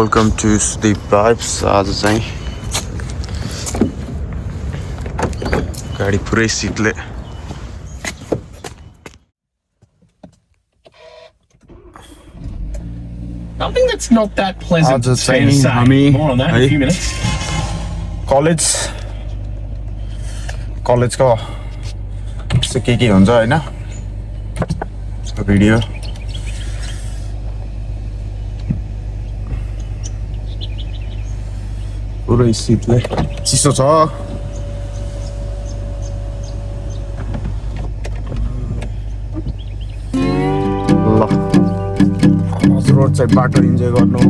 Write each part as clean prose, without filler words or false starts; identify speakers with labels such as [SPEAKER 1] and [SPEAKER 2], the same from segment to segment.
[SPEAKER 1] Welcome to Sudip Vibes. आज चाहिँ गाडी पुरै सिटले
[SPEAKER 2] Something that's not that pleasant to
[SPEAKER 1] आज
[SPEAKER 2] say.
[SPEAKER 1] चाहिँ हामी
[SPEAKER 2] More on that in a few minutes.
[SPEAKER 1] कलेजको के हुन्छ हैन भिडियो पुरै सिटले चिसो छ ल रोड साइड बाटो इन्जोय गर्नु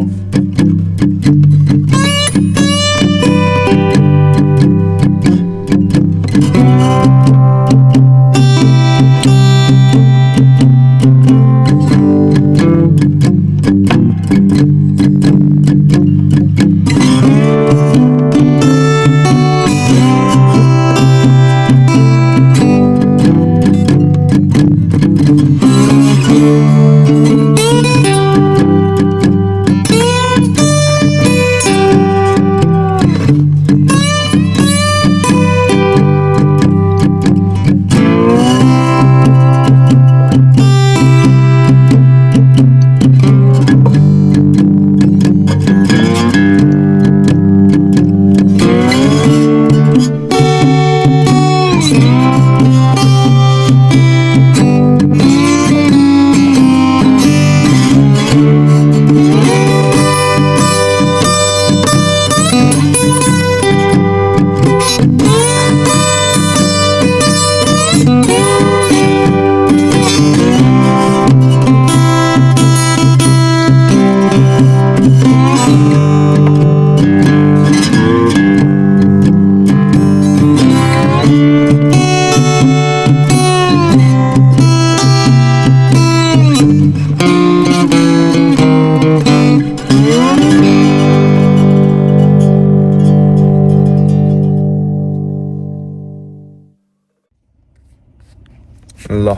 [SPEAKER 1] ल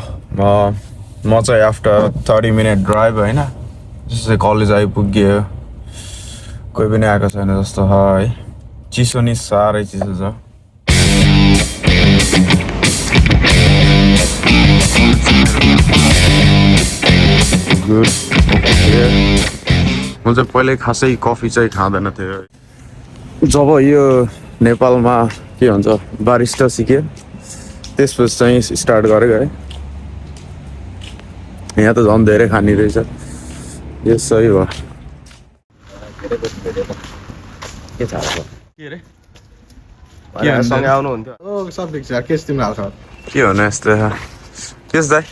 [SPEAKER 1] म चाहिँ आफ्टर 30 मिनट ड्राइभ हैन जस्तै कलेज आइपुग्यो कोही पनि आएको छैन जस्तो छ है चिसो नि साह्रै चिसो छ गुड म चाहिँ पहिल्यै खासै कफी चाहिँ खाँदैन थियो जब यो नेपालमा के भन्छ बारिस्टा सिक्यो त्यसपछि चाहिँ स्टार्ट गरेको है यहाँ त झन् धेरै खानी रहेछ यो सही भयो
[SPEAKER 3] के छ
[SPEAKER 1] के रे
[SPEAKER 3] सँगै आउनुहुन्थ्यो ओ सब ठिक छ केस तिम्रो हाल
[SPEAKER 1] के हुनु यस्तो केस दाइ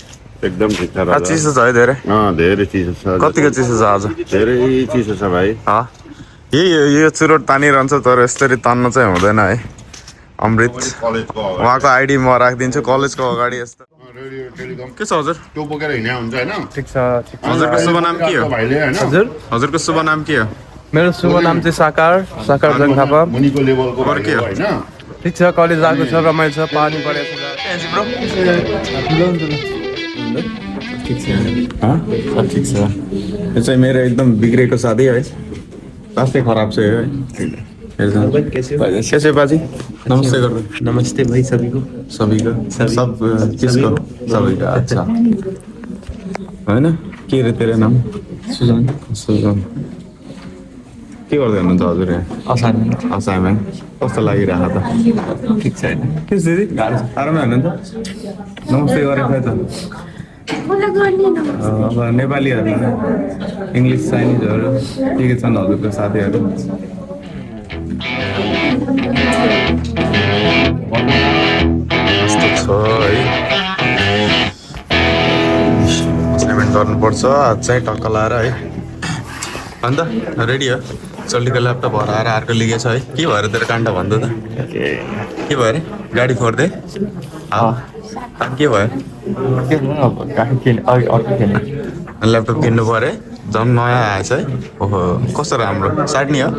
[SPEAKER 4] एकदम ठिक छ
[SPEAKER 1] चिसो छ है धेरै
[SPEAKER 4] धेरै चिसो छ
[SPEAKER 1] कतिको चिसो छ आज
[SPEAKER 4] धेरै चिसो छ भाइ
[SPEAKER 1] यो चुरोट तानिरहन्छ तर यसरी तान्न चाहिँ हुँदैन है अमृत उहाँको आइडी म राखिदिन्छु कलेजको अगाडि यस्तो के छ हजुर
[SPEAKER 4] त्यो बोकेर हिँड्या हुन्छ हैन
[SPEAKER 3] ठिक छ
[SPEAKER 1] हजुरको शुभ नाम के हो
[SPEAKER 4] भाइले हैन
[SPEAKER 1] हजुरको शुभ नाम के हो
[SPEAKER 3] मेरो शुभ नाम चाहिँ साकार जङ थापा
[SPEAKER 4] मुनिको लेभलको
[SPEAKER 1] अरू के हो
[SPEAKER 4] हैन
[SPEAKER 3] ठिक छ कलेज आएको छ रमाइलो छ पानी परेको छ
[SPEAKER 1] ठिक छ यो चाहिँ मेरो एकदम बिग्रेको साथी है रास्तै खराब छ यो है कैसे बाजी नमस्ते गर्नु
[SPEAKER 5] नमस्ते भाई सभी को
[SPEAKER 1] सब किसको सभी का अच्छा हैन के रे तेरो नाम सुजन के गर्दै हुनुहुन्छ हजुर यहाँ असाइनमेन्ट कस्तो लागिरहेको त
[SPEAKER 5] ठिक छैन
[SPEAKER 1] के दिदी आरामै हुनुहुन्छ नमस्ते गरेको थियो त अब नेपालीहरू इङ्ग्लिस चाइनिजहरू के छन् हजुरको साथीहरू यस्तो छ है असाइनमेन्ट गर्नुपर्छ आज चाहिँ टक्क लाएर है अन्त रेडी हो चल्लीको ल्यापटप हराएर अर्को लिगेछ है के भएर तेरो काण्ड भन्दा त के भयो अरे गाडी फोर्दै के भयो ल्यापटप किन्नु पऱ्यो झन् नयाँ आएछ है ओहो कस्तो राम्रो साट्ने हो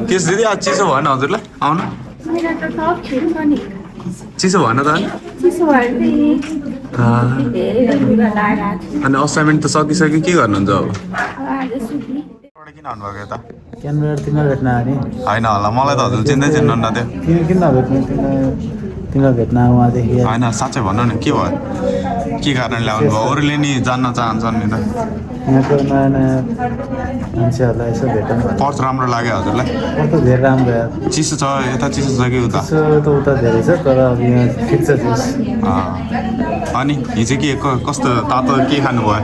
[SPEAKER 1] केस दिदी आज चिसो भएन हजुरलाई आउनु चिसो भन त अनि
[SPEAKER 5] चिसो भएर चाहिँ धेरै लुगा लगाएर
[SPEAKER 1] अनि असाइनमेन्ट त सकिसक्यो के गर्नुहुन्छ अब
[SPEAKER 5] आज सुत्ने
[SPEAKER 1] किन भन्नुभएको यता
[SPEAKER 6] क्यामेरा तिमीलाई भेट्न आने
[SPEAKER 1] होइन होला मलाई त हजुर चिन्दै चिन्नुहुन्न त्यो
[SPEAKER 6] किन नभेट्नु तिमीलाई भेट्न उहाँदेखि
[SPEAKER 1] होइन साँच्चै भन्नु न के भयो के कारणले आउनुभयो अरूले नि जान्न चाहन्छन् नि त
[SPEAKER 6] यहाँको नयाँ नयाँ मान्छेहरूलाई यसो भेटौँ
[SPEAKER 1] पर्स राम्रो लाग्यो हजुरलाई
[SPEAKER 6] कस्तो धेरै राम्रो यार
[SPEAKER 1] चिसो छ यता चिसो छ कि उता
[SPEAKER 6] चिसो त उता धेरै छ तर अब यहाँ ठिक छ चिस
[SPEAKER 1] अनि हिजो के कस्तो तातो के खानुभयो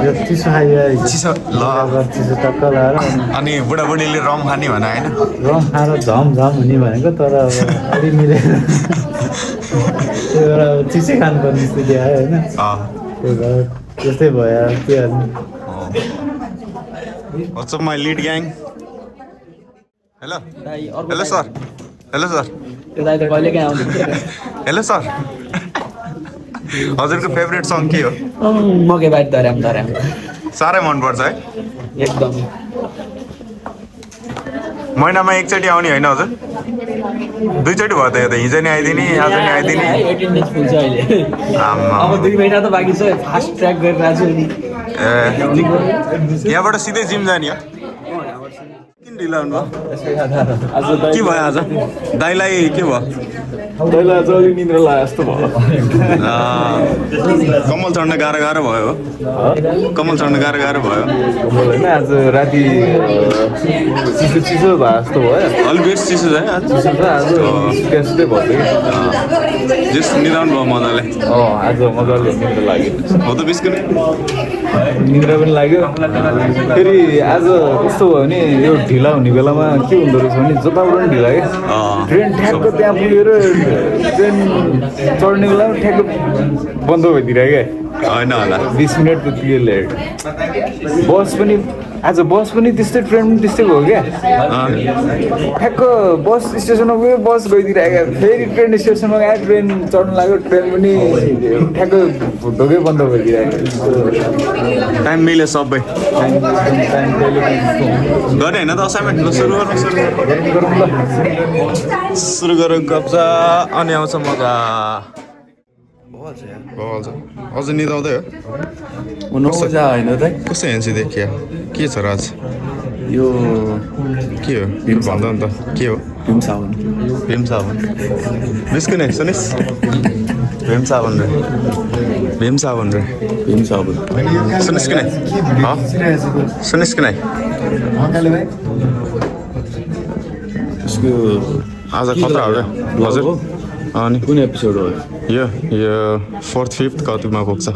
[SPEAKER 6] यो चिसो खाइयो
[SPEAKER 1] चिसो ल
[SPEAKER 6] चिसो टक्क लगाएर
[SPEAKER 1] अनि बुढाबुढीले रम खाने भने होइन
[SPEAKER 6] रम खाएर झम हुने भनेको तर अब अलि मिलेन त्यही भएर अब चिसै खानुपर्ने स्थिति आयो होइन त्यही भएर त्यस्तै भयो के गर्नु
[SPEAKER 1] What's up my lead gang? Hello. Hello sir. Hello sir. Hello sir. हजुरको फेभरेट सङ के हो
[SPEAKER 7] मकै बारी धर्याम
[SPEAKER 1] साह्रै मनपर्छ है
[SPEAKER 7] एकदम
[SPEAKER 1] महिनामा एकचोटि आउने होइन हजुर दुईचोटि भयो त यो त हिजो नि आइदिने आज नि आइदिने
[SPEAKER 7] एटेन्डेन्स फुल छ अहिले अब 2 महिना त बाँकी छ फास्ट ट्र्याक गरिरहेको छु नि
[SPEAKER 1] यहाँबाट सिधै जिम जाने हो किन ढिलो हुनुभयो के भयो आज दाइलाई के भयो
[SPEAKER 3] पहिला चाहिँ अलि निन्द्रा लाग्यो जस्तो भयो
[SPEAKER 1] कमल चढ्न गाह्रो भयो कमल चढ्न गाह्रो भयो
[SPEAKER 3] होइन आज राति चिसो भए जस्तो भयो
[SPEAKER 1] अलिक बेस चिसो छ है आज
[SPEAKER 3] चिसो छ आज सुतै भयो
[SPEAKER 1] जस निदाउनु भयो मजाले
[SPEAKER 3] आज मजाले निन्द्रा लाग्यो
[SPEAKER 1] हो त बिस्कुट
[SPEAKER 3] निन्द्रा पनि लाग्यो फेरि आज कस्तो भयो भने यो ढिला हुने बेलामा के हुँदो रहेछ भने जताबाट पनि ढिला क्या ट्रेन ठ्याक्क त्यहाँ पुगेर ट्रेन चढ्ने बेलामा ठ्याक्क बन्द भइदिरहेको क्या
[SPEAKER 1] होइन होला
[SPEAKER 3] 20 मिनट त त्यो लेट आज बस पनि त्यस्तै ट्रेन पनि त्यस्तै भयो क्या ठ्याक्क बस स्टेसनमा गयो बस गइदिरहेको फेरि ट्रेन स्टेसनमा गयो ट्रेन चढ्नु लाग्यो ट्रेन पनि ठ्याक्क ढोकै बन्द भइदिरहेको
[SPEAKER 1] टाइम मिल्यो सबै गर्ने होइन त असाइनमेन्ट सुरु गरौँ कब्जा अनि आउँछ मजा बल्छ अझ निदाउँदै हो
[SPEAKER 7] मजा होइन त
[SPEAKER 1] कस्तो हेर्छु देखियो के छ राज
[SPEAKER 7] यो
[SPEAKER 1] के हो भन्दा नि त के हो
[SPEAKER 7] भीम साबुन
[SPEAKER 1] बिस्कुने सुनिस् भीम साबुन रे सुनिस् कि नै सुनिस् कि नै आज खतरा हो क्या हजुर अनि
[SPEAKER 7] कुन एपिसोड हो
[SPEAKER 1] यो 4th 5th कतिमा पुग्छ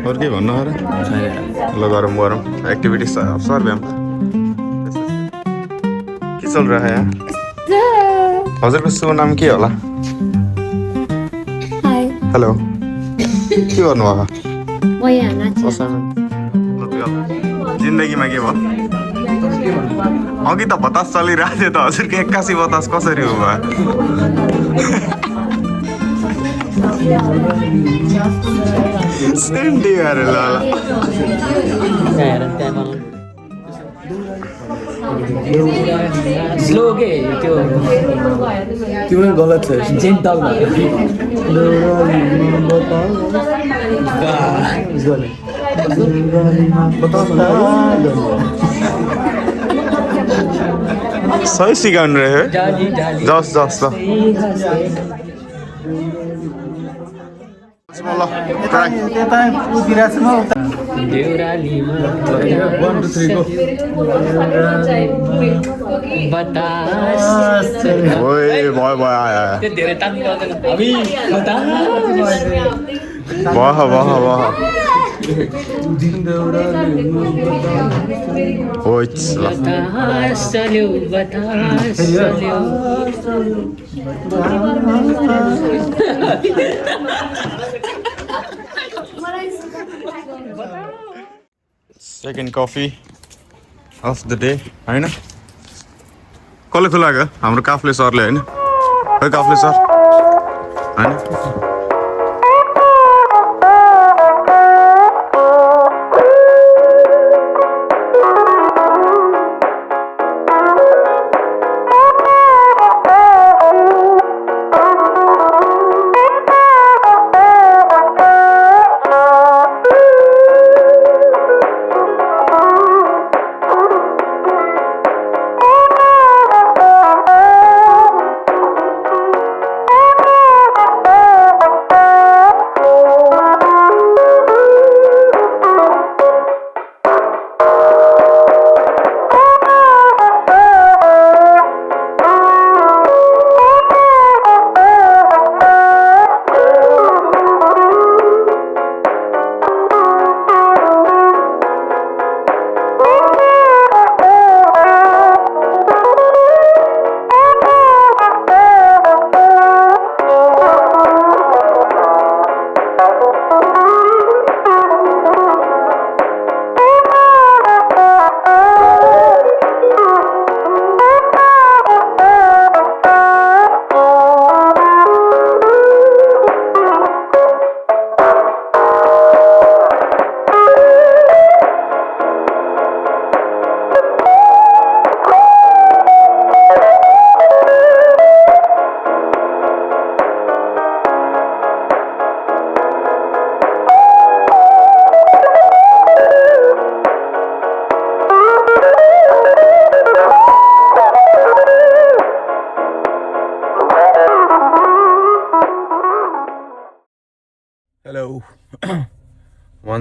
[SPEAKER 1] अरू के भन्नु अरे ल गरौँ एक्टिभिटिज सर ब्याम के चल रहा है हजुरको शुभ नाम के होला हेलो के गर्नुभएको जिन्दगीमा के भयो अघि त बतास चलिरहेको थियो त हजुरको 81 बतास कसरी हो भयो सेन्डी अरे ल
[SPEAKER 7] स्लो के त्यो
[SPEAKER 6] तिम्रो गलत छ
[SPEAKER 7] जेन्टल
[SPEAKER 1] सही सिकाउनु रह्यो जस ल
[SPEAKER 6] त्यता उतिरहेको छु म उता
[SPEAKER 7] देउरालीमा
[SPEAKER 6] 1 2 3 गो
[SPEAKER 7] बतास
[SPEAKER 1] ओए भयो आयो
[SPEAKER 7] त्यो धेरै तान्नु पर्दैन हामी
[SPEAKER 1] वाह ओइ ल
[SPEAKER 7] बतास चल्यो
[SPEAKER 1] second coffee of the day होइन कसले खुलाएको हाम्रो काफ्ले सरले होइन है काफ्ले सर होइन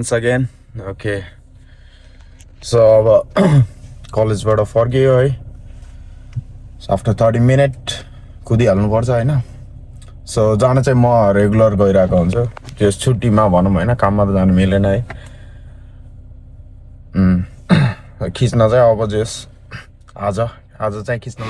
[SPEAKER 1] once again. Okay. So कलेजबाट फर्कियो है. So after 30 minutes कुदिहाल्नु पर्छ हैन. So जान चाहिँ म रेगुलर गइरहेको हुन्छु. जस छुट्टीमा भनौँ हैन, काममा त जानु मिलेन है. खिच्न चाहिँ अब जस आज चाहिँ खिच्न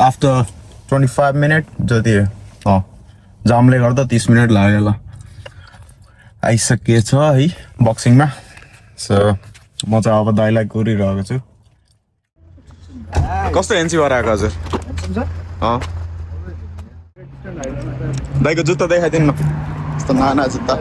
[SPEAKER 1] After 25 minutes जति जामले गर्दा 30 मिनट लाग्यो ल. आइसकेछ है बक्सिङमा. सो म चाहिँ अब दाइलाई कुरिरहेको छु. कस्तो एनसी भएर आएको हजुर? दाइको जुत्ता देखाइदिनु न. यस्तो नाना जुत्ता.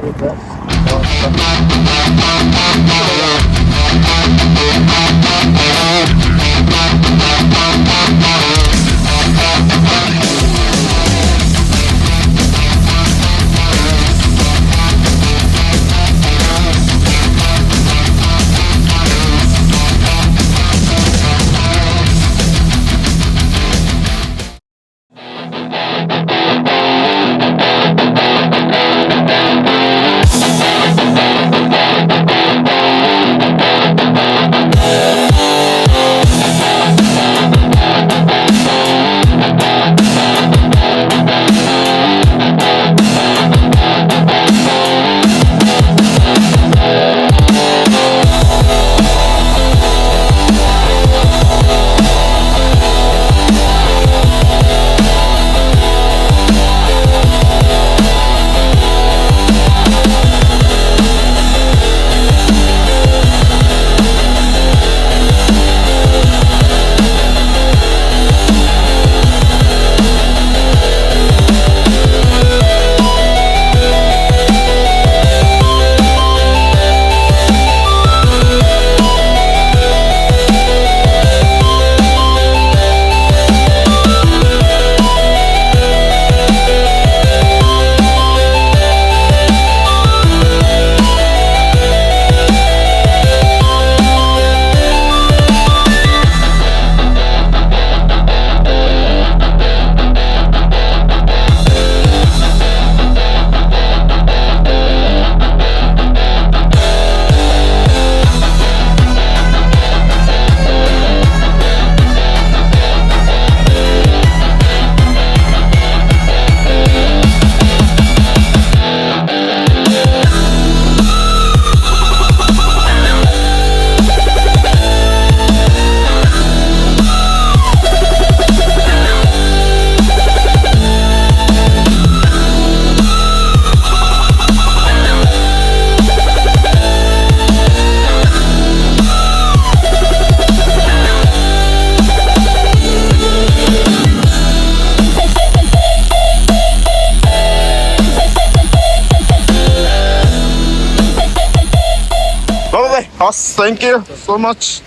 [SPEAKER 1] Us, thank you so much.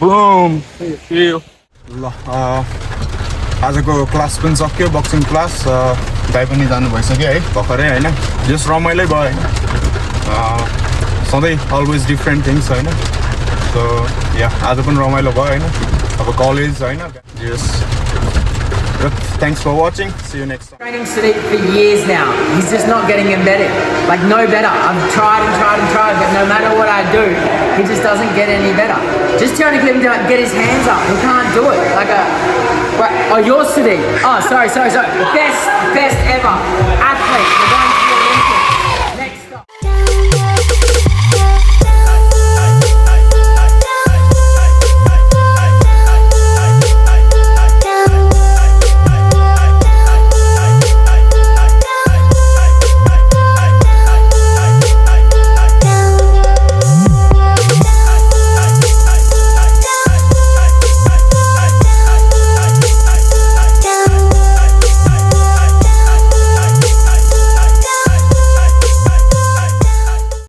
[SPEAKER 1] Boom. Thank you. आजको क्लास पनि सक्यो, बक्सिङ क्लास. दाइ पनि जानु भइसक्यो है भर्खरै हैन. जस्ट रमाइलै भयो हैन. सधैँ अलवेज डिफ्रेन्ट थिङ्स हैन. सो या आज पनि रमाइलो भयो हैन. अब कलेज हैन. Just Thanks for watching. See you next time.
[SPEAKER 7] Training Sudip for years now. He's just not getting embedded. Like, no better. I've tried and tried and tried, but no matter what I do, he just doesn't get any better. Just trying to get him to get his hands up. He can't do it. Like a... Right. Oh, you're Sudip. Oh, sorry. Best ever athlete. We're going